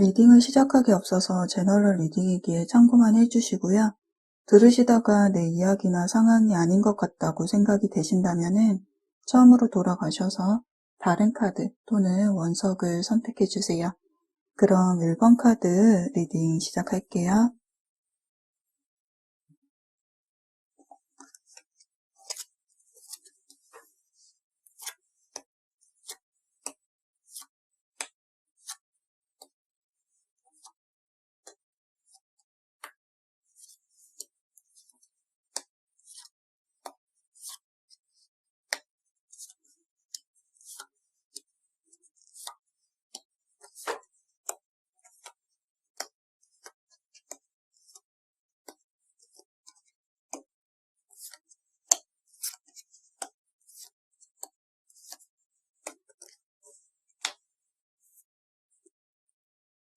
리딩을 시작하기 앞서서 제너럴 리딩이기에 참고만 해주시고요. 들으시다가 내 이야기나 상황이 아닌 것 같다고 생각이 되신다면은 처음으로 돌아가셔서 다른 카드 또는 원석을 선택해주세요. 그럼 1번 카드 리딩 시작할게요.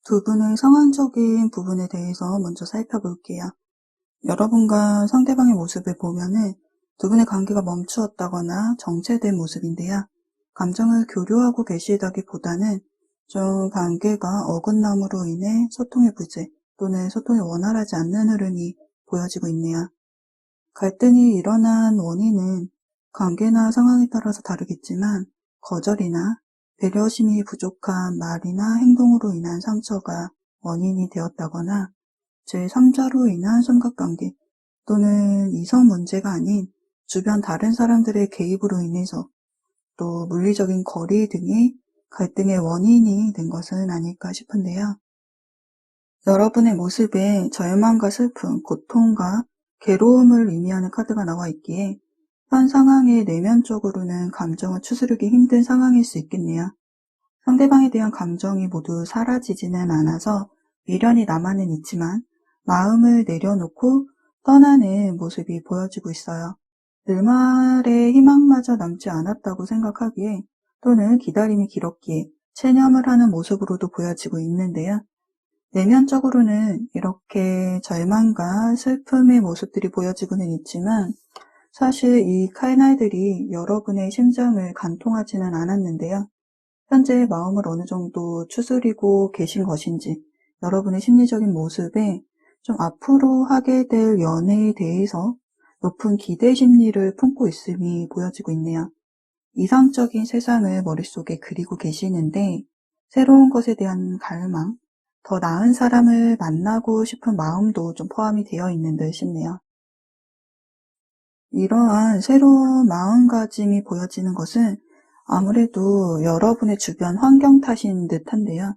두 분의 상황적인 부분에 대해서 먼저 살펴볼게요. 여러분과 상대방의 모습을 보면은 두 분의 관계가 멈추었다거나 정체된 모습인데요. 감정을 교류하고 계시다기보다는 좀 관계가 어긋남으로 인해 소통의 부재 또는 소통이 원활하지 않는 흐름이 보여지고 있네요. 갈등이 일어난 원인은 관계나 상황에 따라서 다르겠지만 거절이나 배려심이 부족한 말이나 행동으로 인한 상처가 원인이 되었다거나 제3자로 인한 삼각관계 또는 이성 문제가 아닌 주변 다른 사람들의 개입으로 인해서 또 물리적인 거리 등이 갈등의 원인이 된 것은 아닐까 싶은데요. 여러분의 모습에 절망과 슬픔, 고통과 괴로움을 의미하는 카드가 나와 있기에 현 상황에 내면적으로는 감정을 추스르기 힘든 상황일 수 있겠네요. 상대방에 대한 감정이 모두 사라지지는 않아서 미련이 남아는 있지만 마음을 내려놓고 떠나는 모습이 보여지고 있어요. 일말의 희망마저 남지 않았다고 생각하기에 또는 기다림이 길었기에 체념을 하는 모습으로도 보여지고 있는데요. 내면적으로는 이렇게 절망과 슬픔의 모습들이 보여지고는 있지만 사실 이 칼날들이 여러분의 심장을 간통하지는 않았는데요. 현재의 마음을 어느 정도 추스리고 계신 것인지 여러분의 심리적인 모습에 좀 앞으로 하게 될 연애에 대해서 높은 기대 심리를 품고 있음이 보여지고 있네요. 이상적인 세상을 머릿속에 그리고 계시는데 새로운 것에 대한 갈망, 더 나은 사람을 만나고 싶은 마음도 좀 포함이 되어 있는 듯 싶네요. 이러한 새로운 마음가짐이 보여지는 것은 아무래도 여러분의 주변 환경 탓인 듯한데요.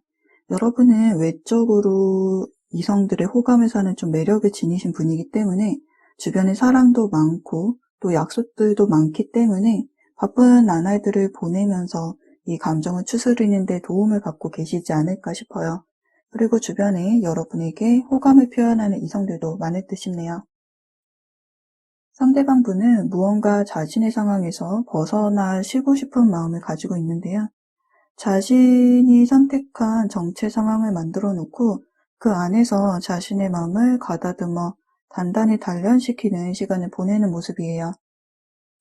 여러분은 외적으로 이성들의 호감을 사는 좀 매력을 지니신 분이기 때문에 주변에 사람도 많고 또 약속들도 많기 때문에 바쁜 나날들을 보내면서 이 감정을 추스르는 데 도움을 받고 계시지 않을까 싶어요. 그리고 주변에 여러분에게 호감을 표현하는 이성들도 많을 듯 싶네요. 상대방 분은 무언가 자신의 상황에서 벗어나시고 싶은 마음을 가지고 있는데요. 자신이 선택한 정체 상황을 만들어 놓고 그 안에서 자신의 마음을 가다듬어 단단히 단련시키는 시간을 보내는 모습이에요.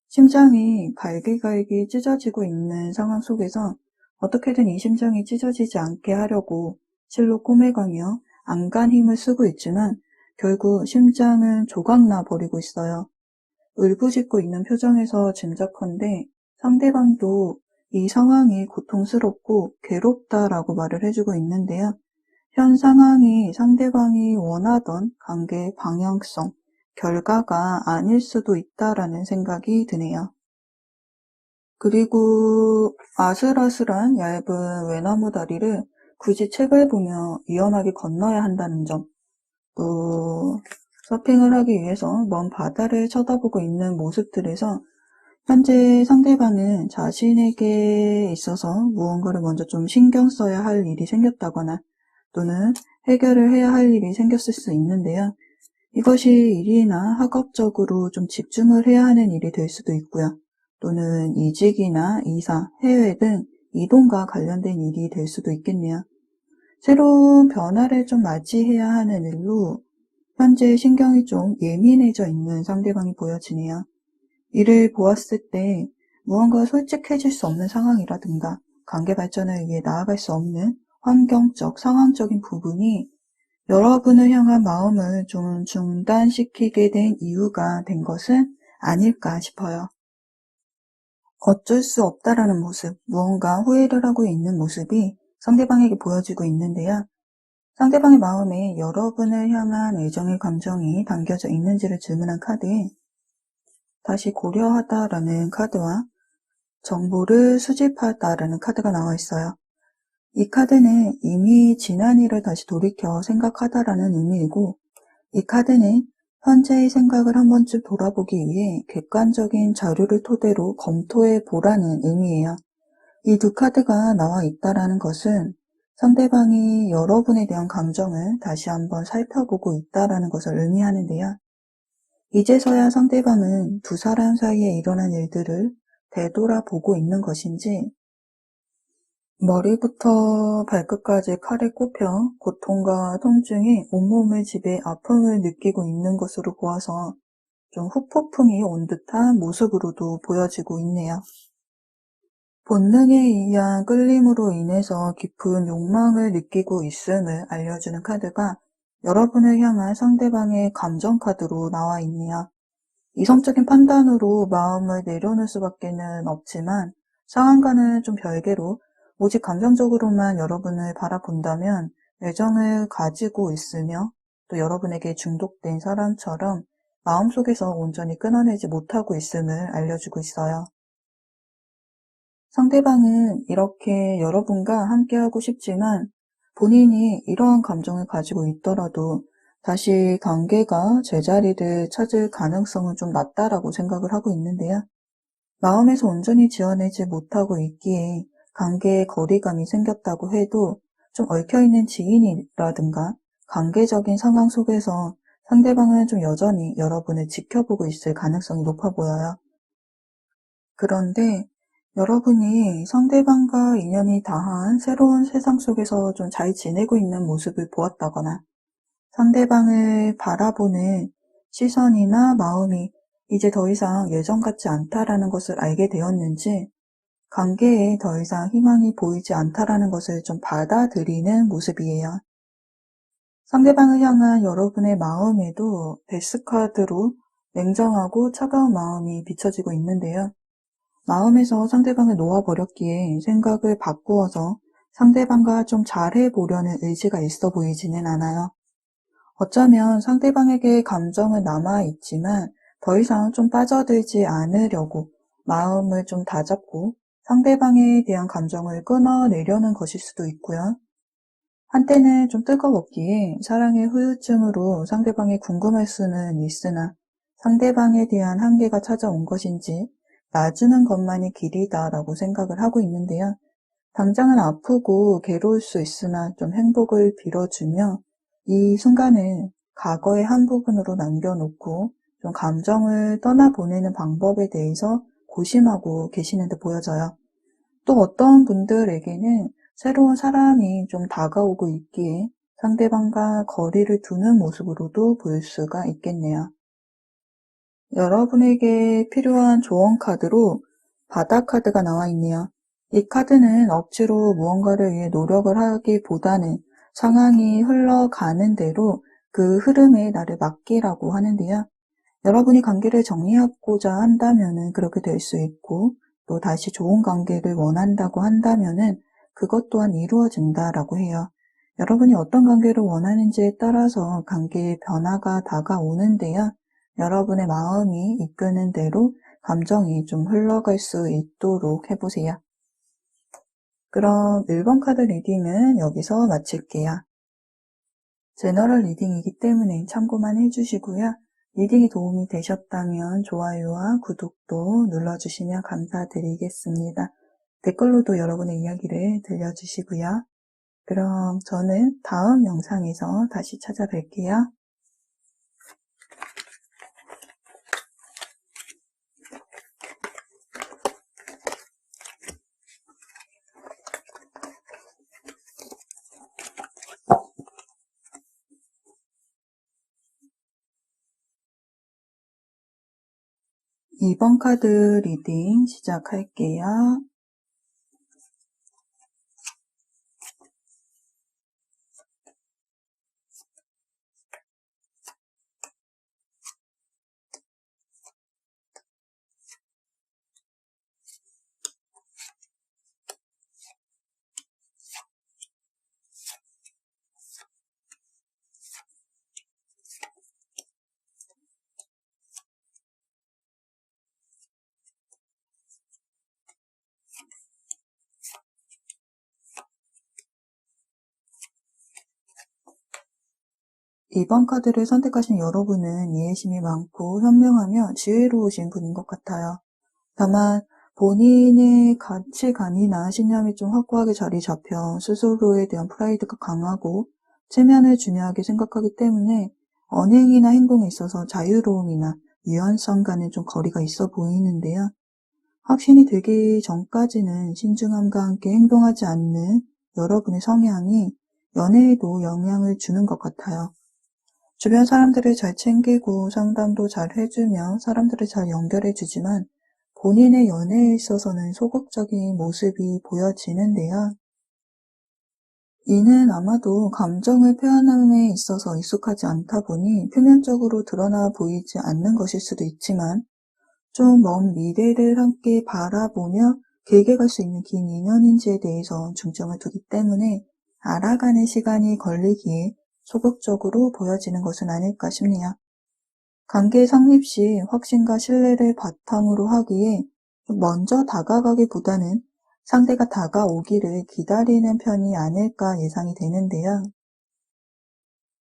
심장이 갈기갈기 찢어지고 있는 상황 속에서 어떻게든 이 심장이 찢어지지 않게 하려고 실로 꼬매가며 안간 힘을 쓰고 있지만 결국 심장은 조각나 버리고 있어요. 울부짖고 있는 표정에서 짐작컨대 상대방도 이 상황이 고통스럽고 괴롭다라고 말을 해주고 있는데요. 현 상황이 상대방이 원하던 관계의 방향성, 결과가 아닐 수도 있다라는 생각이 드네요. 그리고 아슬아슬한 얇은 외나무 다리를 굳이 책을 보며 위험하게 건너야 한다는 점, 또 서핑을 하기 위해서 먼 바다를 쳐다보고 있는 모습들에서 현재 상대방은 자신에게 있어서 무언가를 먼저 좀 신경 써야 할 일이 생겼다거나 또는 해결을 해야 할 일이 생겼을 수 있는데요. 이것이 일이나 학업적으로 좀 집중을 해야 하는 일이 될 수도 있고요. 또는 이직이나 이사, 해외 등 이동과 관련된 일이 될 수도 있겠네요. 새로운 변화를 좀 맞이해야 하는 일로 현재 신경이 좀 예민해져 있는 상대방이 보여지네요. 이를 보았을 때 무언가 솔직해질 수 없는 상황이라든가 관계 발전을 위해 나아갈 수 없는 환경적, 상황적인 부분이 여러분을 향한 마음을 좀 중단시키게 된 이유가 된 것은 아닐까 싶어요. 어쩔 수 없다라는 모습, 무언가 후회를 하고 있는 모습이 상대방에게 보여지고 있는데요. 상대방의 마음에 여러분을 향한 애정의 감정이 담겨져 있는지를 질문한 카드에 다시 고려하다라는 카드와 정보를 수집하다라는 카드가 나와 있어요. 이 카드는 이미 지난 일을 다시 돌이켜 생각하다라는 의미이고, 이 카드는 현재의 생각을 한 번쯤 돌아보기 위해 객관적인 자료를 토대로 검토해 보라는 의미예요. 이 두 카드가 나와 있다라는 것은 상대방이 여러분에 대한 감정을 다시 한번 살펴보고 있다라는 것을 의미하는데요. 이제서야 상대방은 두 사람 사이에 일어난 일들을 되돌아보고 있는 것인지, 머리부터 발끝까지 칼에 꼽혀 고통과 통증이 온몸을 지배 아픔을 느끼고 있는 것으로 보아서 좀 후폭풍이 온 듯한 모습으로도 보여지고 있네요. 본능에 의한 끌림으로 인해서 깊은 욕망을 느끼고 있음을 알려주는 카드가 여러분을 향한 상대방의 감정 카드로 나와 있네요. 이성적인 판단으로 마음을 내려놓을 수밖에는 없지만 상황과는 좀 별개로 오직 감정적으로만 여러분을 바라본다면 애정을 가지고 있으며 또 여러분에게 중독된 사람처럼 마음속에서 온전히 끊어내지 못하고 있음을 알려주고 있어요. 상대방은 이렇게 여러분과 함께하고 싶지만 본인이 이러한 감정을 가지고 있더라도 다시 관계가 제자리를 찾을 가능성은 좀 낮다라고 생각을 하고 있는데요. 마음에서 온전히 지어내지 못하고 있기에 관계에 거리감이 생겼다고 해도 좀 얽혀있는 지인이라든가 관계적인 상황 속에서 상대방은 좀 여전히 여러분을 지켜보고 있을 가능성이 높아 보여요. 그런데 여러분이 상대방과 인연이 닿은 새로운 세상 속에서 좀 잘 지내고 있는 모습을 보았다거나 상대방을 바라보는 시선이나 마음이 이제 더 이상 예전 같지 않다라는 것을 알게 되었는지 관계에 더 이상 희망이 보이지 않다라는 것을 좀 받아들이는 모습이에요. 상대방을 향한 여러분의 마음에도 데스카드로 냉정하고 차가운 마음이 비춰지고 있는데요. 마음에서 상대방을 놓아버렸기에 생각을 바꾸어서 상대방과 좀 잘해보려는 의지가 있어 보이지는 않아요. 어쩌면 상대방에게 감정은 남아있지만 더 이상 좀 빠져들지 않으려고 마음을 좀 다잡고 상대방에 대한 감정을 끊어내려는 것일 수도 있고요. 한때는 좀 뜨거웠기에 사랑의 후유증으로 상대방이 궁금할 수는 있으나 상대방에 대한 한계가 찾아온 것인지 놔주는 것만이 길이다라고 생각을 하고 있는데요. 당장은 아프고 괴로울 수 있으나 좀 행복을 빌어주며 이 순간을 과거의 한 부분으로 남겨놓고 좀 감정을 떠나보내는 방법에 대해서 고심하고 계시는 듯 보여져요. 또 어떤 분들에게는 새로운 사람이 좀 다가오고 있기에 상대방과 거리를 두는 모습으로도 보일 수가 있겠네요. 여러분에게 필요한 조언 카드로 바다 카드가 나와 있네요. 이 카드는 억지로 무언가를 위해 노력을 하기보다는 상황이 흘러가는 대로 그 흐름에 나를 맡기라고 하는데요. 여러분이 관계를 정리하고자 한다면은 그렇게 될 수 있고 또 다시 좋은 관계를 원한다고 한다면은 그것 또한 이루어진다라고 해요. 여러분이 어떤 관계를 원하는지에 따라서 관계의 변화가 다가오는데요. 여러분의 마음이 이끄는 대로 감정이 좀 흘러갈 수 있도록 해보세요. 그럼 1번 카드 리딩은 여기서 마칠게요. 제너럴 리딩이기 때문에 참고만 해주시고요. 리딩이 도움이 되셨다면 좋아요와 구독도 눌러주시면 감사드리겠습니다. 댓글로도 여러분의 이야기를 들려주시고요. 그럼 저는 다음 영상에서 다시 찾아뵐게요. 2번 카드 리딩 시작할게요. 이번 카드를 선택하신 여러분은 이해심이 많고 현명하며 지혜로우신 분인 것 같아요. 다만 본인의 가치관이나 신념이 좀 확고하게 자리 잡혀 스스로에 대한 프라이드가 강하고 체면을 중요하게 생각하기 때문에 언행이나 행동에 있어서 자유로움이나 유연성과는 좀 거리가 있어 보이는데요. 확신이 들기 전까지는 신중함과 함께 행동하지 않는 여러분의 성향이 연애에도 영향을 주는 것 같아요. 주변 사람들을 잘 챙기고 상담도 잘 해주며 사람들을 잘 연결해주지만 본인의 연애에 있어서는 소극적인 모습이 보여지는데요. 이는 아마도 감정을 표현함에 있어서 익숙하지 않다 보니 표면적으로 드러나 보이지 않는 것일 수도 있지만 좀 먼 미래를 함께 바라보며 길게 갈 수 있는 긴 인연인지에 대해서 중점을 두기 때문에 알아가는 시간이 걸리기에 소극적으로 보여지는 것은 아닐까 싶네요. 관계 성립 시 확신과 신뢰를 바탕으로 하기에 좀 먼저 다가가기보다는 상대가 다가오기를 기다리는 편이 아닐까 예상이 되는데요.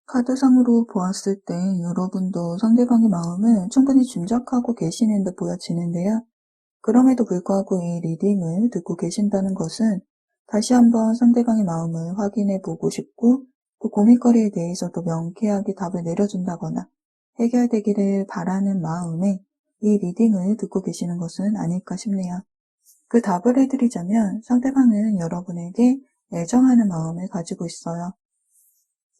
카드상으로 보았을 때 여러분도 상대방의 마음을 충분히 짐작하고 계시는 듯 보여지는데요. 그럼에도 불구하고 이 리딩을 듣고 계신다는 것은 다시 한번 상대방의 마음을 확인해 보고 싶고 또 고민거리에 대해서도 명쾌하게 답을 내려준다거나 해결되기를 바라는 마음에 이 리딩을 듣고 계시는 것은 아닐까 싶네요. 그 답을 해드리자면 상대방은 여러분에게 애정하는 마음을 가지고 있어요.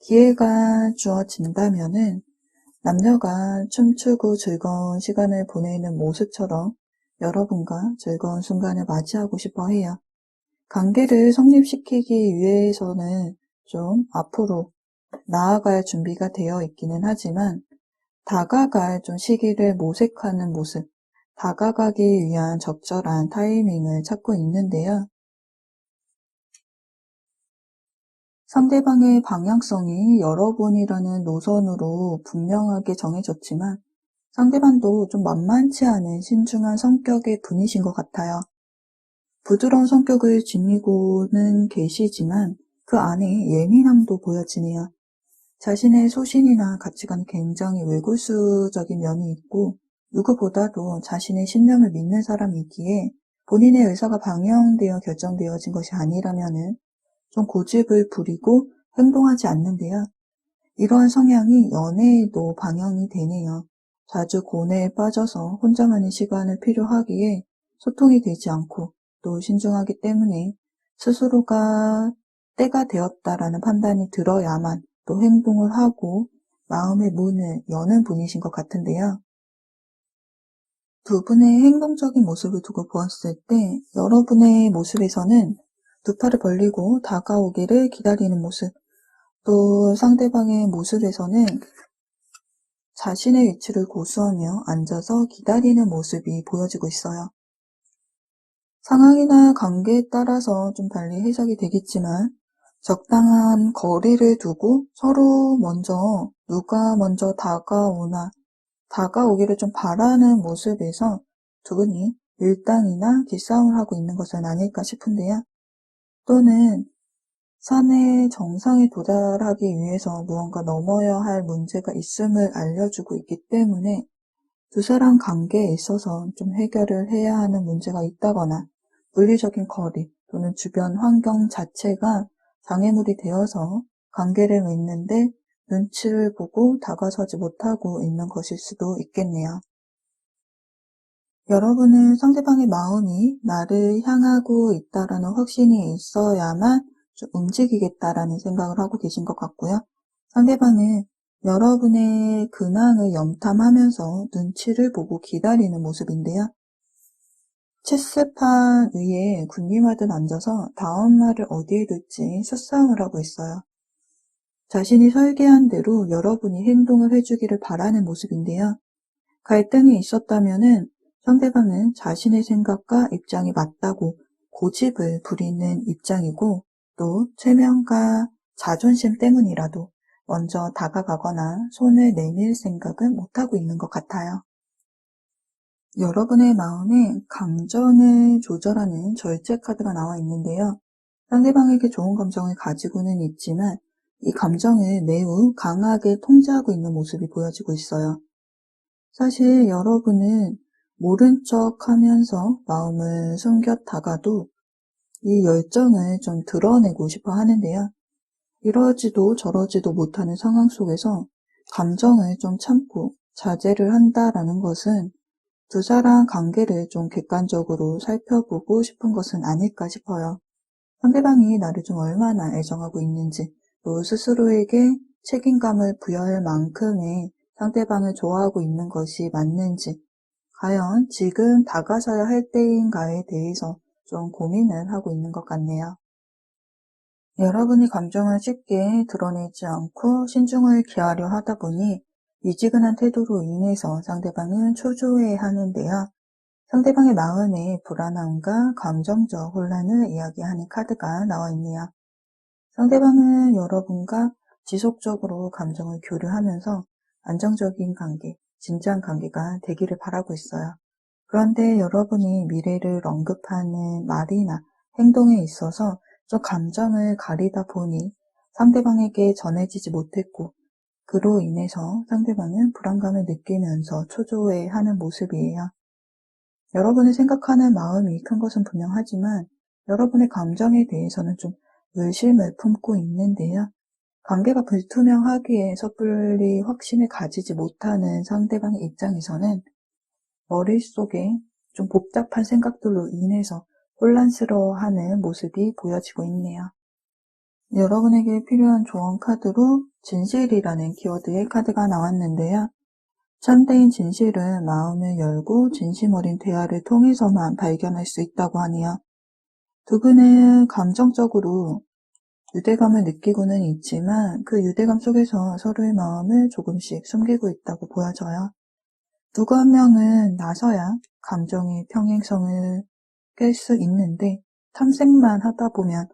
기회가 주어진다면은 남녀가 춤추고 즐거운 시간을 보내는 모습처럼 여러분과 즐거운 순간을 맞이하고 싶어 해요. 관계를 성립시키기 위해서는 좀 앞으로 나아갈 준비가 되어 있기는 하지만 다가갈 좀 시기를 모색하는 모습, 다가가기 위한 적절한 타이밍을 찾고 있는데요. 상대방의 방향성이 여러분이라는 노선으로 분명하게 정해졌지만 상대방도 좀 만만치 않은 신중한 성격의 분이신 것 같아요. 부드러운 성격을 지니고는 계시지만 그 안에 예민함도 보여지네요. 자신의 소신이나 가치관이 굉장히 외골수적인 면이 있고 누구보다도 자신의 신념을 믿는 사람이기에 본인의 의사가 방영되어 결정되어진 것이 아니라면은 좀 고집을 부리고 행동하지 않는데요. 이러한 성향이 연애에도 방영이 되네요. 자주 고뇌에 빠져서 혼자만의 시간을 필요하기에 소통이 되지 않고 또 신중하기 때문에 스스로가 때가 되었다라는 판단이 들어야만 또 행동을 하고 마음의 문을 여는 분이신 것 같은데요. 두 분의 행동적인 모습을 두고 보았을 때 여러분의 모습에서는 두 팔을 벌리고 다가오기를 기다리는 모습, 또 상대방의 모습에서는 자신의 위치를 고수하며 앉아서 기다리는 모습이 보여지고 있어요. 상황이나 관계에 따라서 좀 달리 해석이 되겠지만 적당한 거리를 두고 서로 먼저 누가 먼저 다가오나 다가오기를 좀 바라는 모습에서 두 분이 밀당이나 기싸움을 하고 있는 것은 아닐까 싶은데요. 또는 산의 정상에 도달하기 위해서 무언가 넘어야 할 문제가 있음을 알려주고 있기 때문에 두 사람 관계에 있어서 좀 해결을 해야 하는 문제가 있다거나 물리적인 거리 또는 주변 환경 자체가 장애물이 되어서 관계를 맺는데 눈치를 보고 다가서지 못하고 있는 것일 수도 있겠네요. 여러분은 상대방의 마음이 나를 향하고 있다라는 확신이 있어야만 좀 움직이겠다라는 생각을 하고 계신 것 같고요. 상대방은 여러분의 근황을 염탐하면서 눈치를 보고 기다리는 모습인데요. 체스판 위에 군림하듯 앉아서 다음 말을 어디에 둘지 수싸움을 하고 있어요. 자신이 설계한 대로 여러분이 행동을 해주기를 바라는 모습인데요. 갈등이 있었다면은 상대방은 자신의 생각과 입장이 맞다고 고집을 부리는 입장이고 또 체면과 자존심 때문이라도 먼저 다가가거나 손을 내밀 생각은 못하고 있는 것 같아요. 여러분의 마음에 감정을 조절하는 절제 카드가 나와 있는데요. 상대방에게 좋은 감정을 가지고는 있지만 이 감정을 매우 강하게 통제하고 있는 모습이 보여지고 있어요. 사실 여러분은 모른 척 하면서 마음을 숨겼다가도 이 열정을 좀 드러내고 싶어 하는데요. 이러지도 저러지도 못하는 상황 속에서 감정을 좀 참고 자제를 한다라는 것은 두 사람 관계를 좀 객관적으로 살펴보고 싶은 것은 아닐까 싶어요. 상대방이 나를 좀 얼마나 애정하고 있는지, 또 스스로에게 책임감을 부여할 만큼의 상대방을 좋아하고 있는 것이 맞는지, 과연 지금 다가서야 할 때인가에 대해서 좀 고민을 하고 있는 것 같네요. 여러분이 감정을 쉽게 드러내지 않고 신중을 기하려 하다 보니 미지근한 태도로 인해서 상대방은 초조해 하는데요. 상대방의 마음의 불안함과 감정적 혼란을 이야기하는 카드가 나와 있네요. 상대방은 여러분과 지속적으로 감정을 교류하면서 안정적인 관계, 진지한 관계가 되기를 바라고 있어요. 그런데 여러분이 미래를 언급하는 말이나 행동에 있어서 저 감정을 가리다 보니 상대방에게 전해지지 못했고, 그로 인해서 상대방은 불안감을 느끼면서 초조해하는 모습이에요. 여러분이 생각하는 마음이 큰 것은 분명하지만 여러분의 감정에 대해서는 좀 의심을 품고 있는데요. 관계가 불투명하기에 섣불리 확신을 가지지 못하는 상대방의 입장에서는 머릿속에 좀 복잡한 생각들로 인해서 혼란스러워하는 모습이 보여지고 있네요. 여러분에게 필요한 조언 카드로 진실이라는 키워드의 카드가 나왔는데요. 참된 진실은 마음을 열고 진심 어린 대화를 통해서만 발견할 수 있다고 하네요. 두 분은 감정적으로 유대감을 느끼고는 있지만 그 유대감 속에서 서로의 마음을 조금씩 숨기고 있다고 보여져요. 누구 한 명은 나서야 감정의 평행성을 깰 수 있는데 탐색만 하다 보면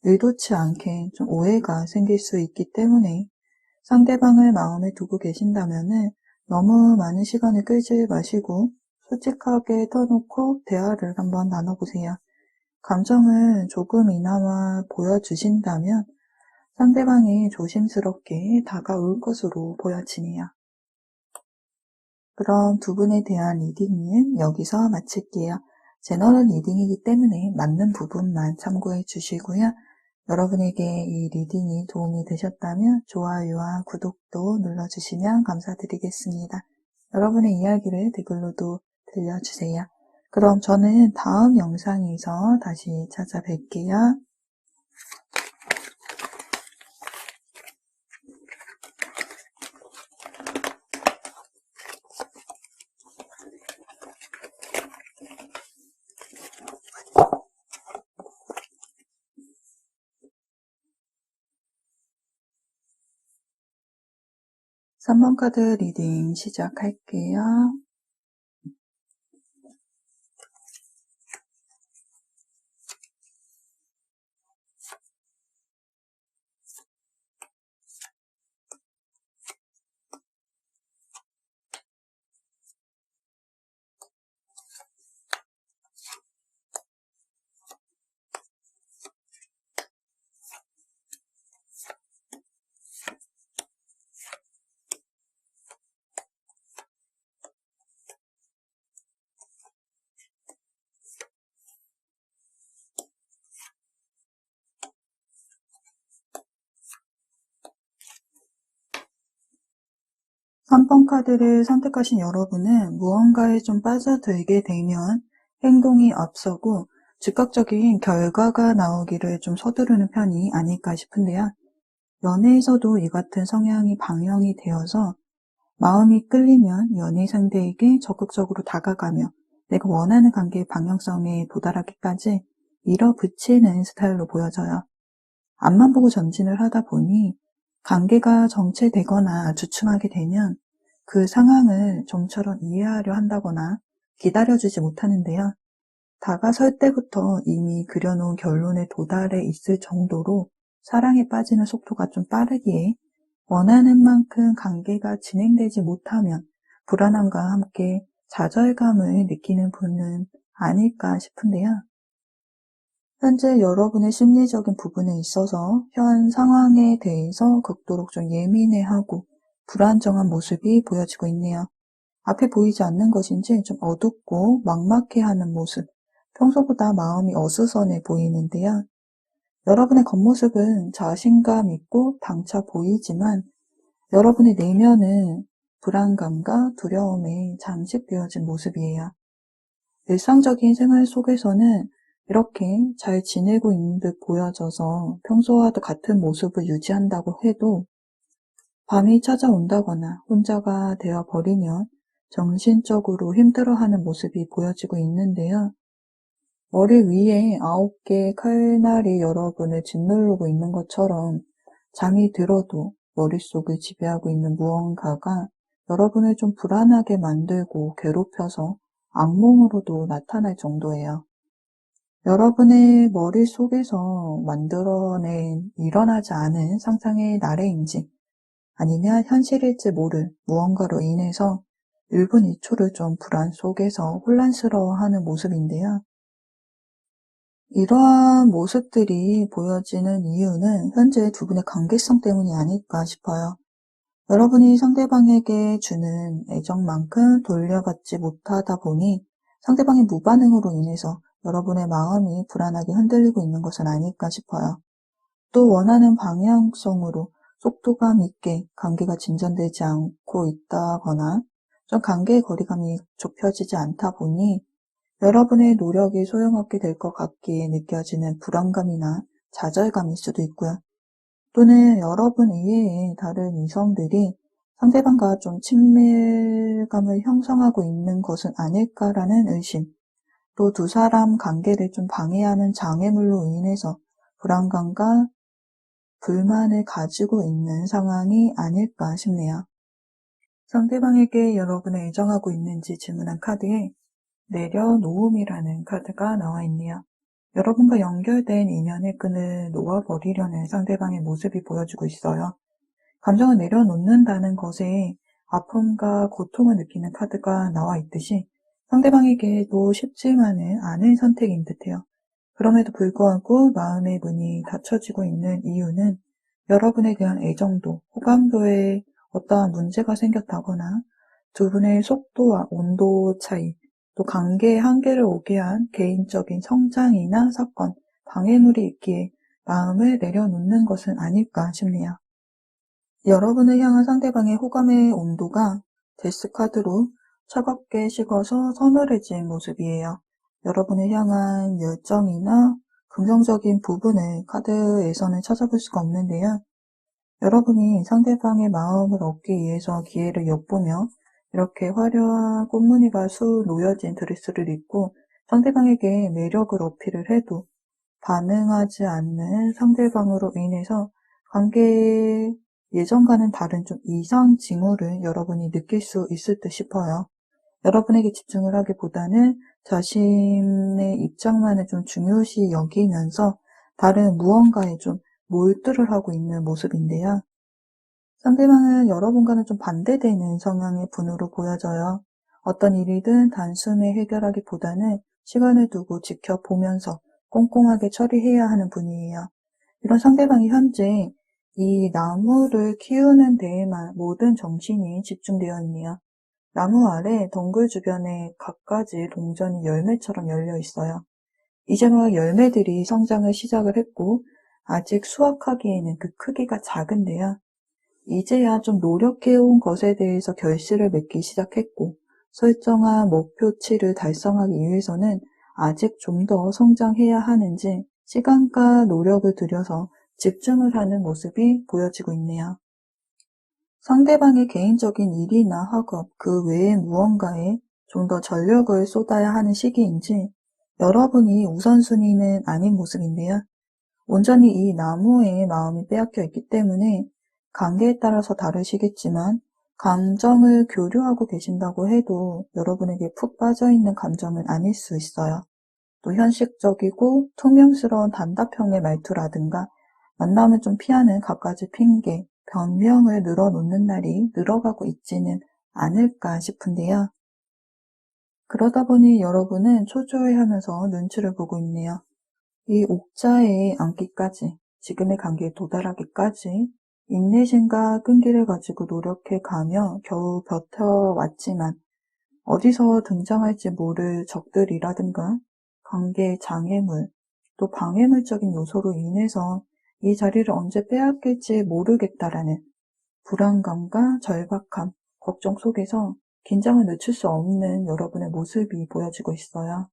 의도치 않게 좀 오해가 생길 수 있기 때문에 상대방을 마음에 두고 계신다면은 너무 많은 시간을 끌지 마시고 솔직하게 터놓고 대화를 한번 나눠보세요. 감정을 조금이나마 보여주신다면 상대방이 조심스럽게 다가올 것으로 보여지네요. 그럼 두 분에 대한 리딩은 여기서 마칠게요. 제너럴 리딩이기 때문에 맞는 부분만 참고해 주시고요. 여러분에게 이 리딩이 도움이 되셨다면 좋아요와 구독도 눌러주시면 감사드리겠습니다. 여러분의 이야기를 댓글로도 들려주세요. 그럼 저는 다음 영상에서 다시 찾아뵐게요. 3번 카드 리딩 시작할게요. 3번 카드를 선택하신 여러분은 무언가에 좀 빠져들게 되면 행동이 앞서고 즉각적인 결과가 나오기를 좀 서두르는 편이 아닐까 싶은데요. 연애에서도 이 같은 성향이 방영이 되어서 마음이 끌리면 연애 상대에게 적극적으로 다가가며 내가 원하는 관계의 방향성에 도달하기까지 밀어붙이는 스타일로 보여져요. 앞만 보고 전진을 하다 보니 관계가 정체되거나 주춤하게 되면 그 상황을 좀처럼 이해하려 한다거나 기다려주지 못하는데요. 다가설 때부터 이미 그려놓은 결론에 도달해 있을 정도로 사랑에 빠지는 속도가 좀 빠르기에 원하는 만큼 관계가 진행되지 못하면 불안함과 함께 좌절감을 느끼는 분은 아닐까 싶은데요. 현재 여러분의 심리적인 부분에 있어서 현 상황에 대해서 극도로 좀 예민해하고 불안정한 모습이 보여지고 있네요. 앞에 보이지 않는 것인지 좀 어둡고 막막해하는 모습, 평소보다 마음이 어수선해 보이는데요. 여러분의 겉모습은 자신감 있고 당차 보이지만 여러분의 내면은 불안감과 두려움에 잠식되어진 모습이에요. 일상적인 생활 속에서는 이렇게 잘 지내고 있는 듯 보여져서 평소와도 같은 모습을 유지한다고 해도 밤이 찾아온다거나 혼자가 되어버리면 정신적으로 힘들어하는 모습이 보여지고 있는데요. 머리 위에 9개의 칼날이 여러분을 짓누르고 있는 것처럼 잠이 들어도 머릿속을 지배하고 있는 무언가가 여러분을 좀 불안하게 만들고 괴롭혀서 악몽으로도 나타날 정도예요. 여러분의 머릿속에서 만들어낸 일어나지 않은 상상의 나래인지 아니면 현실일지 모를 무언가로 인해서 1분 2초를 좀 불안 속에서 혼란스러워하는 모습인데요. 이러한 모습들이 보여지는 이유는 현재 두 분의 관계성 때문이 아닐까 싶어요. 여러분이 상대방에게 주는 애정만큼 돌려받지 못하다 보니 상대방의 무반응으로 인해서 여러분의 마음이 불안하게 흔들리고 있는 것은 아닐까 싶어요. 또 원하는 방향성으로 속도감 있게 관계가 진전되지 않고 있다거나 좀 관계의 거리감이 좁혀지지 않다 보니 여러분의 노력이 소용없게 될 것 같기에 느껴지는 불안감이나 좌절감일 수도 있고요. 또는 여러분 이외의 다른 이성들이 상대방과 좀 친밀감을 형성하고 있는 것은 아닐까라는 의심, 또 두 사람 관계를 좀 방해하는 장애물로 인해서 불안감과 불만을 가지고 있는 상황이 아닐까 싶네요. 상대방에게 여러분을 애정하고 있는지 질문한 카드에 내려놓음이라는 카드가 나와 있네요. 여러분과 연결된 인연의 끈을 놓아버리려는 상대방의 모습이 보여지고 있어요. 감정을 내려놓는다는 것에 아픔과 고통을 느끼는 카드가 나와 있듯이 상대방에게도 쉽지만은 않은 선택인 듯해요. 그럼에도 불구하고 마음의 문이 닫혀지고 있는 이유는 여러분에 대한 애정도, 호감도에 어떠한 문제가 생겼다거나 두 분의 속도와 온도 차이, 또 관계의 한계를 오게 한 개인적인 성장이나 사건, 방해물이 있기에 마음을 내려놓는 것은 아닐까 싶네요. 여러분을 향한 상대방의 호감의 온도가 데스 카드로 차갑게 식어서 서늘해진 모습이에요. 여러분을 향한 열정이나 긍정적인 부분을 카드에서는 찾아볼 수가 없는데요. 여러분이 상대방의 마음을 얻기 위해서 기회를 엿보며 이렇게 화려한 꽃무늬가 놓여진 드레스를 입고 상대방에게 매력을 어필을 해도 반응하지 않는 상대방으로 인해서 관계의 예전과는 다른 좀 이상 징후를 여러분이 느낄 수 있을 듯 싶어요. 여러분에게 집중을 하기보다는 자신의 입장만을 좀 중요시 여기면서 다른 무언가에 좀 몰두를 하고 있는 모습인데요. 상대방은 여러분과는 좀 반대되는 성향의 분으로 보여져요. 어떤 일이든 단숨에 해결하기보다는 시간을 두고 지켜보면서 꼼꼼하게 처리해야 하는 분이에요. 이런 상대방이 현재 이 나무를 키우는 데에만 모든 정신이 집중되어 있네요. 나무 아래 덩굴 주변에 갖가지 동전이 열매처럼 열려 있어요. 이제 막 열매들이 성장을 시작을 했고 아직 수확하기에는 그 크기가 작은데요. 이제야 좀 노력해온 것에 대해서 결실을 맺기 시작했고 설정한 목표치를 달성하기 위해서는 아직 좀 더 성장해야 하는지 시간과 노력을 들여서 집중을 하는 모습이 보여지고 있네요. 상대방의 개인적인 일이나 학업, 그 외의 무언가에 좀 더 전력을 쏟아야 하는 시기인지 여러분이 우선순위는 아닌 모습인데요. 온전히 이 나무에 마음이 빼앗겨 있기 때문에 관계에 따라서 다르시겠지만 감정을 교류하고 계신다고 해도 여러분에게 푹 빠져있는 감정은 아닐 수 있어요. 또 현실적이고 투명스러운 단답형의 말투라든가 만남을 좀 피하는 갖가지 핑계, 변명을 늘어놓는 날이 늘어가고 있지는 않을까 싶은데요. 그러다 보니 여러분은 초조해하면서 눈치를 보고 있네요. 이 옥자에 앉기까지, 지금의 관계에 도달하기까지 인내심과 끈기를 가지고 노력해가며 겨우 버텨왔지만 어디서 등장할지 모를 적들이라든가 관계의 장애물, 또 방해물적인 요소로 인해서 이 자리를 언제 빼앗길지 모르겠다라는 불안감과 절박함, 걱정 속에서 긴장을 늦출 수 없는 여러분의 모습이 보여지고 있어요.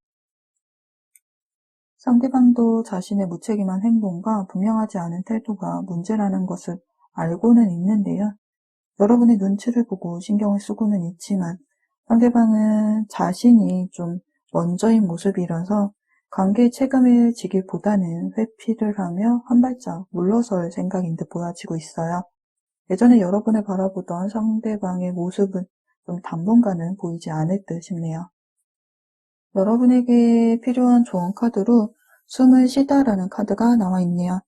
상대방도 자신의 무책임한 행동과 분명하지 않은 태도가 문제라는 것을 알고는 있는데요. 여러분의 눈치를 보고 신경을 쓰고는 있지만 상대방은 자신이 좀 먼저인 모습이라서 관계의 책임을 지기보다는 회피를 하며 한 발짝 물러설 생각인 듯 보여지고 있어요. 예전에 여러분을 바라보던 상대방의 모습은 좀 당분간은 보이지 않을 듯 싶네요. 여러분에게 필요한 좋은 카드로 숨을 쉬다라는 카드가 나와 있네요.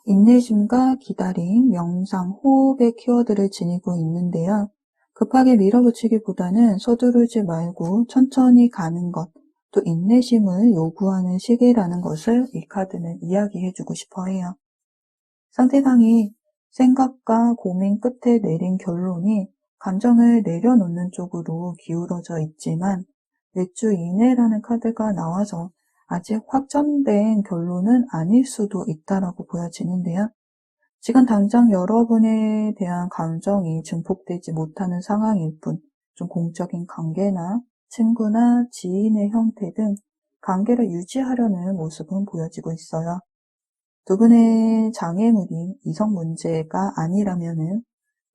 인내심과 기다림, 명상, 호흡의 키워드를 지니고 있는데요. 급하게 밀어붙이기보다는 서두르지 말고 천천히 가는 것, 또 인내심을 요구하는 시기라는 것을 이 카드는 이야기해주고 싶어 해요. 상대방이 생각과 고민 끝에 내린 결론이 감정을 내려놓는 쪽으로 기울어져 있지만 몇 주 이내라는 카드가 나와서 아직 확정된 결론은 아닐 수도 있다라고 보여지는데요. 지금 당장 여러분에 대한 감정이 증폭되지 못하는 상황일 뿐, 좀 공적인 관계나 친구나 지인의 형태 등 관계를 유지하려는 모습은 보여지고 있어요. 두 분의 장애물이 이성 문제가 아니라면은,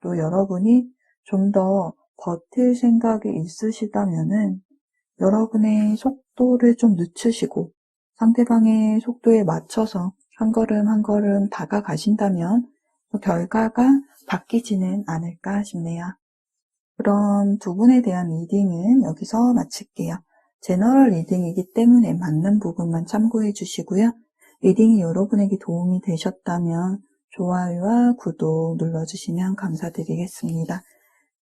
또 여러분이 좀 더 버틸 생각이 있으시다면은 여러분의 속도를 좀 늦추시고 상대방의 속도에 맞춰서 한 걸음 한 걸음 다가가신다면 결과가 바뀌지는 않을까 싶네요. 그럼 두 분에 대한 리딩은 여기서 마칠게요. 제너럴 리딩이기 때문에 맞는 부분만 참고해 주시고요. 리딩이 여러분에게 도움이 되셨다면 좋아요와 구독 눌러주시면 감사드리겠습니다.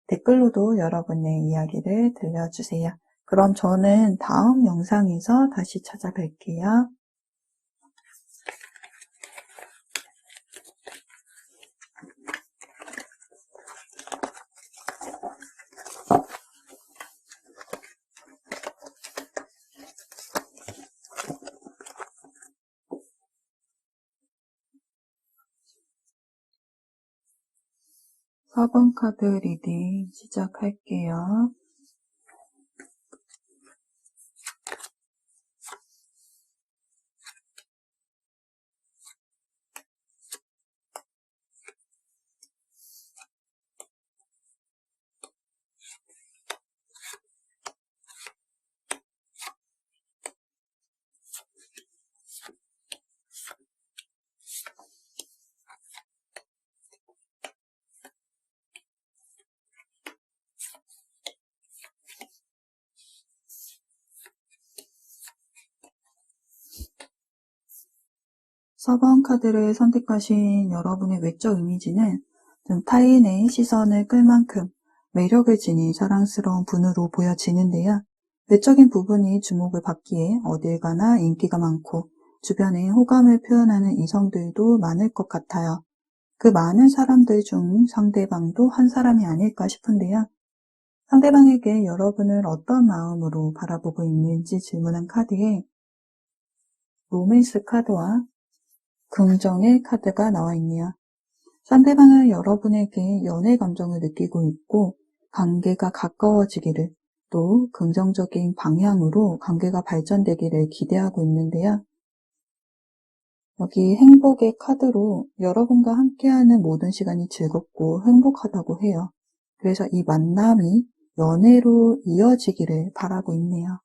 댓글로도 여러분의 이야기를 들려주세요. 그럼 저는 다음 영상에서 다시 찾아뵐게요. 4번 카드 리딩 시작할게요. 사 번 카드를 선택하신 여러분의 외적 이미지는 좀 타인의 시선을 끌 만큼 매력을 지닌 사랑스러운 분으로 보여지는데요. 외적인 부분이 주목을 받기에 어딜 가나 인기가 많고 주변에 호감을 표현하는 이성들도 많을 것 같아요. 그 많은 사람들 중 상대방도 한 사람이 아닐까 싶은데요. 상대방에게 여러분을 어떤 마음으로 바라보고 있는지 질문한 카드에 로맨스 카드와 긍정의 카드가 나와 있네요. 상대방은 여러분에게 연애 감정을 느끼고 있고 관계가 가까워지기를, 또 긍정적인 방향으로 관계가 발전되기를 기대하고 있는데요. 여기 행복의 카드로 여러분과 함께하는 모든 시간이 즐겁고 행복하다고 해요. 그래서 이 만남이 연애로 이어지기를 바라고 있네요.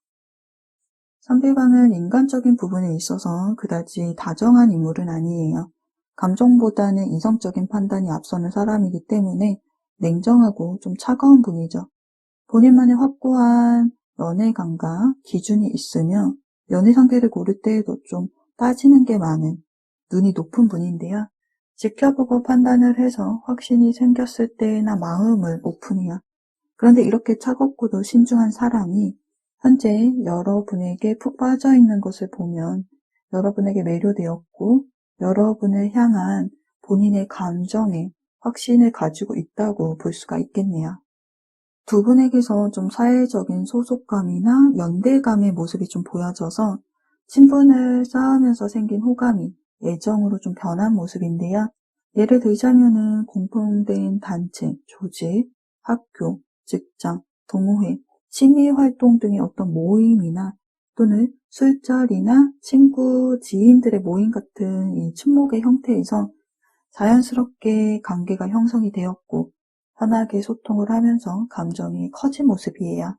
상대방은 인간적인 부분에 있어서 그다지 다정한 인물은 아니에요. 감정보다는 이성적인 판단이 앞서는 사람이기 때문에 냉정하고 좀 차가운 분이죠. 본인만의 확고한 연애 감각, 기준이 있으며 연애 상대를 고를 때에도 좀 따지는 게 많은 눈이 높은 분인데요. 지켜보고 판단을 해서 확신이 생겼을 때나 마음을 오픈해요. 그런데 이렇게 차갑고도 신중한 사람이 현재 여러분에게 푹 빠져 있는 것을 보면 여러분에게 매료되었고 여러분을 향한 본인의 감정에 확신을 가지고 있다고 볼 수가 있겠네요. 두 분에게서 좀 사회적인 소속감이나 연대감의 모습이 좀 보여져서 친분을 쌓으면서 생긴 호감이 애정으로 좀 변한 모습인데요. 예를 들자면은 공통된 단체, 조직, 학교, 직장, 동호회, 취미활동 등의 어떤 모임이나 또는 술자리나 친구, 지인들의 모임 같은 이 친목의 형태에서 자연스럽게 관계가 형성이 되었고 편하게 소통을 하면서 감정이 커진 모습이에요.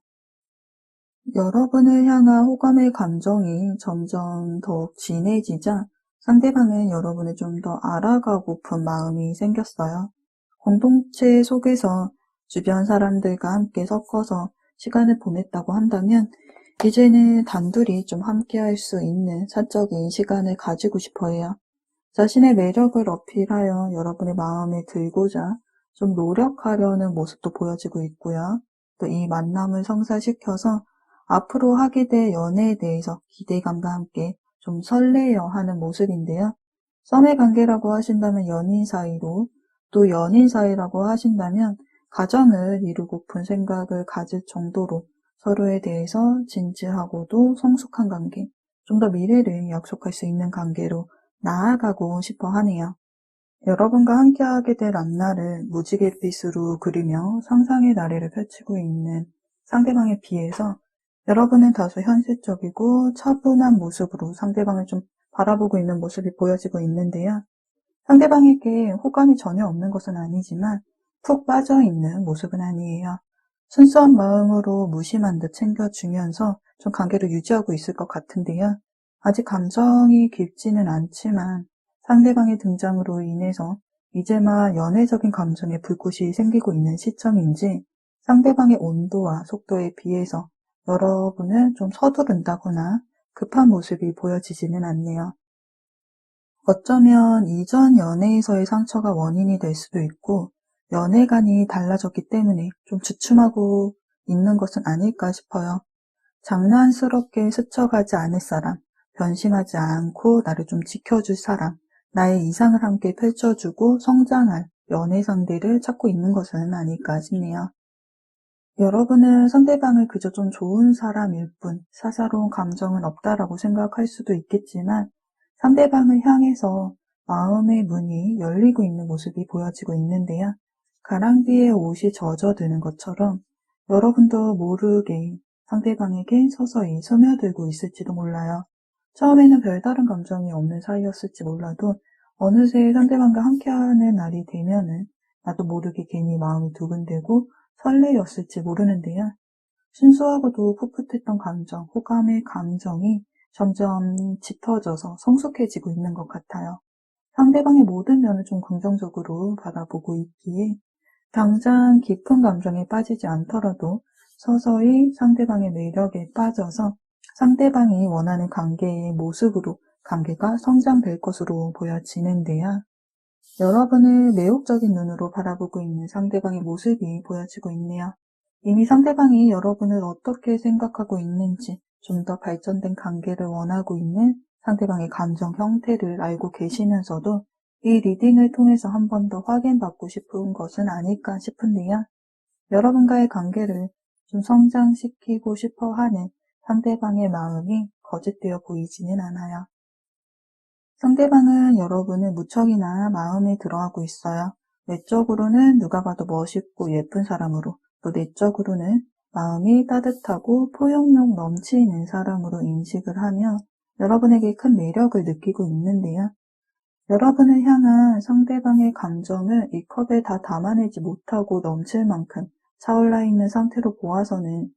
여러분을 향한 호감의 감정이 점점 더욱 진해지자 상대방은 여러분을 좀 더 알아가고픈 마음이 생겼어요. 공동체 속에서 주변 사람들과 함께 섞어서 시간을 보냈다고 한다면 이제는 단둘이 좀 함께 할 수 있는 사적인 시간을 가지고 싶어 해요. 자신의 매력을 어필하여 여러분의 마음에 들고자 좀 노력하려는 모습도 보여지고 있고요. 또 이 만남을 성사시켜서 앞으로 하게 될 연애에 대해서 기대감과 함께 좀 설레어 하는 모습인데요. 썸의 관계라고 하신다면 연인 사이로, 또 연인 사이라고 하신다면 가정을 이루고픈 생각을 가질 정도로 서로에 대해서 진지하고도 성숙한 관계, 좀 더 미래를 약속할 수 있는 관계로 나아가고 싶어 하네요. 여러분과 함께하게 될 앞날을 무지갯빛으로 그리며 상상의 나래를 펼치고 있는 상대방에 비해서 여러분은 다소 현실적이고 차분한 모습으로 상대방을 좀 바라보고 있는 모습이 보여지고 있는데요. 상대방에게 호감이 전혀 없는 것은 아니지만 푹 빠져있는 모습은 아니에요. 순수한 마음으로 무심한 듯 챙겨주면서 좀 관계를 유지하고 있을 것 같은데요. 아직 감정이 깊지는 않지만 상대방의 등장으로 인해서 이제만 연애적인 감정에 불꽃이 생기고 있는 시점인지 상대방의 온도와 속도에 비해서 여러분은 좀 서두른다거나 급한 모습이 보여지지는 않네요. 어쩌면 이전 연애에서의 상처가 원인이 될 수도 있고 연애관이 달라졌기 때문에 좀 주춤하고 있는 것은 아닐까 싶어요. 장난스럽게 스쳐가지 않을 사람, 변심하지 않고 나를 좀 지켜줄 사람, 나의 이상을 함께 펼쳐주고 성장할 연애 상대를 찾고 있는 것은 아닐까 싶네요. 여러분은 상대방을 그저 좀 좋은 사람일 뿐 사사로운 감정은 없다라고 생각할 수도 있겠지만 상대방을 향해서 마음의 문이 열리고 있는 모습이 보여지고 있는데요. 가랑비에 옷이 젖어드는 것처럼 여러분도 모르게 상대방에게 서서히 스며들고 있을지도 몰라요. 처음에는 별다른 감정이 없는 사이였을지 몰라도 어느새 상대방과 함께하는 날이 되면은 나도 모르게 괜히 마음이 두근대고 설레였을지 모르는데요. 순수하고도 풋풋했던 감정, 호감의 감정이 점점 짙어져서 성숙해지고 있는 것 같아요. 상대방의 모든 면을 좀 긍정적으로 바라보고 있기에 당장 깊은 감정에 빠지지 않더라도 서서히 상대방의 매력에 빠져서 상대방이 원하는 관계의 모습으로 관계가 성장될 것으로 보여지는데요. 여러분을 매혹적인 눈으로 바라보고 있는 상대방의 모습이 보여지고 있네요. 이미 상대방이 여러분을 어떻게 생각하고 있는지 좀 더 발전된 관계를 원하고 있는 상대방의 감정 형태를 알고 계시면서도 이 리딩을 통해서 한 번 더 확인받고 싶은 것은 아닐까 싶은데요. 여러분과의 관계를 좀 성장시키고 싶어 하는 상대방의 마음이 거짓되어 보이지는 않아요. 상대방은 여러분을 무척이나 마음에 들어하고 있어요. 외적으로는 누가 봐도 멋있고 예쁜 사람으로, 또 내적으로는 마음이 따뜻하고 포용력 넘치는 사람으로 인식을 하며 여러분에게 큰 매력을 느끼고 있는데요. 여러분을 향한 상대방의 감정을 이 컵에 다 담아내지 못하고 넘칠 만큼 차올라 있는 상태로 보아서는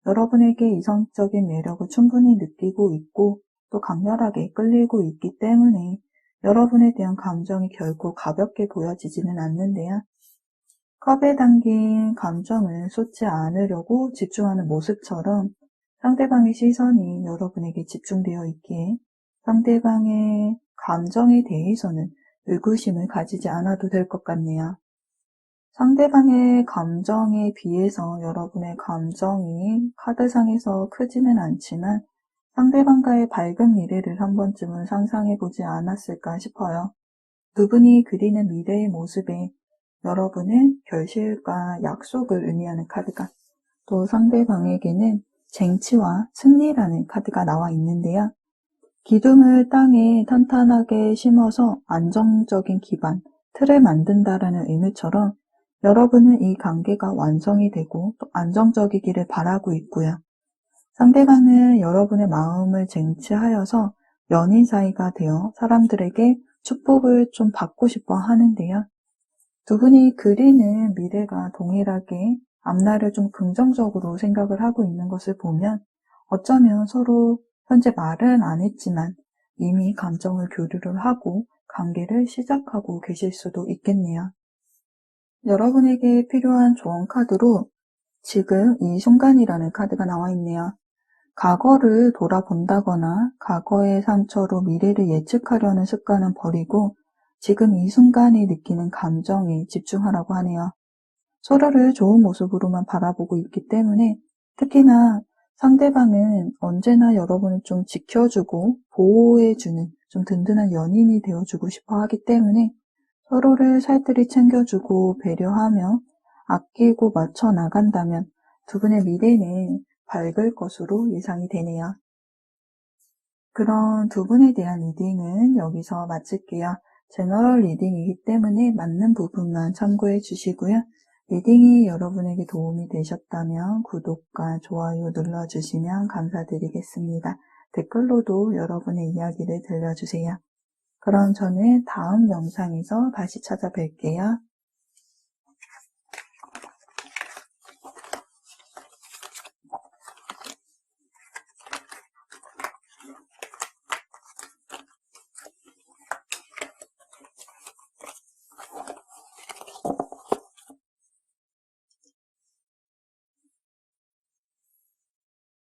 여러분에게 이성적인 매력을 충분히 느끼고 있고 또 강렬하게 끌리고 있기 때문에 여러분에 대한 감정이 결코 가볍게 보여지지는 않는데요. 컵에 담긴 감정을 쏟지 않으려고 집중하는 모습처럼 상대방의 시선이 여러분에게 집중되어 있기에 상대방의 감정에 대해서는 의구심을 가지지 않아도 될 것 같네요. 상대방의 감정에 비해서 여러분의 감정이 카드상에서 크지는 않지만 상대방과의 밝은 미래를 한 번쯤은 상상해보지 않았을까 싶어요. 두 분이 그리는 미래의 모습에 여러분은 결실과 약속을 의미하는 카드가, 또 상대방에게는 쟁취와 승리라는 카드가 나와 있는데요. 기둥을 땅에 탄탄하게 심어서 안정적인 기반, 틀을 만든다라는 의미처럼 여러분은 이 관계가 완성이 되고 또 안정적이기를 바라고 있고요. 상대방은 여러분의 마음을 쟁취하여서 연인 사이가 되어 사람들에게 축복을 좀 받고 싶어 하는데요. 두 분이 그리는 미래가 동일하게 앞날을 좀 긍정적으로 생각을 하고 있는 것을 보면 어쩌면 서로 현재 말은 안 했지만 이미 감정을 교류를 하고 관계를 시작하고 계실 수도 있겠네요. 여러분에게 필요한 조언 카드로 지금 이 순간이라는 카드가 나와 있네요. 과거를 돌아본다거나 과거의 상처로 미래를 예측하려는 습관은 버리고 지금 이 순간에 느끼는 감정에 집중하라고 하네요. 서로를 좋은 모습으로만 바라보고 있기 때문에 특히나 상대방은 언제나 여러분을 좀 지켜주고 보호해주는 좀 든든한 연인이 되어주고 싶어 하기 때문에 서로를 살뜰히 챙겨주고 배려하며 아끼고 맞춰 나간다면 두 분의 미래는 밝을 것으로 예상이 되네요. 그럼 두 분에 대한 리딩은 여기서 마칠게요. 제너럴 리딩이기 때문에 맞는 부분만 참고해 주시고요. 리딩이 여러분에게 도움이 되셨다면 구독과 좋아요 눌러주시면 감사드리겠습니다. 댓글로도 여러분의 이야기를 들려주세요. 그럼 저는 다음 영상에서 다시 찾아뵐게요.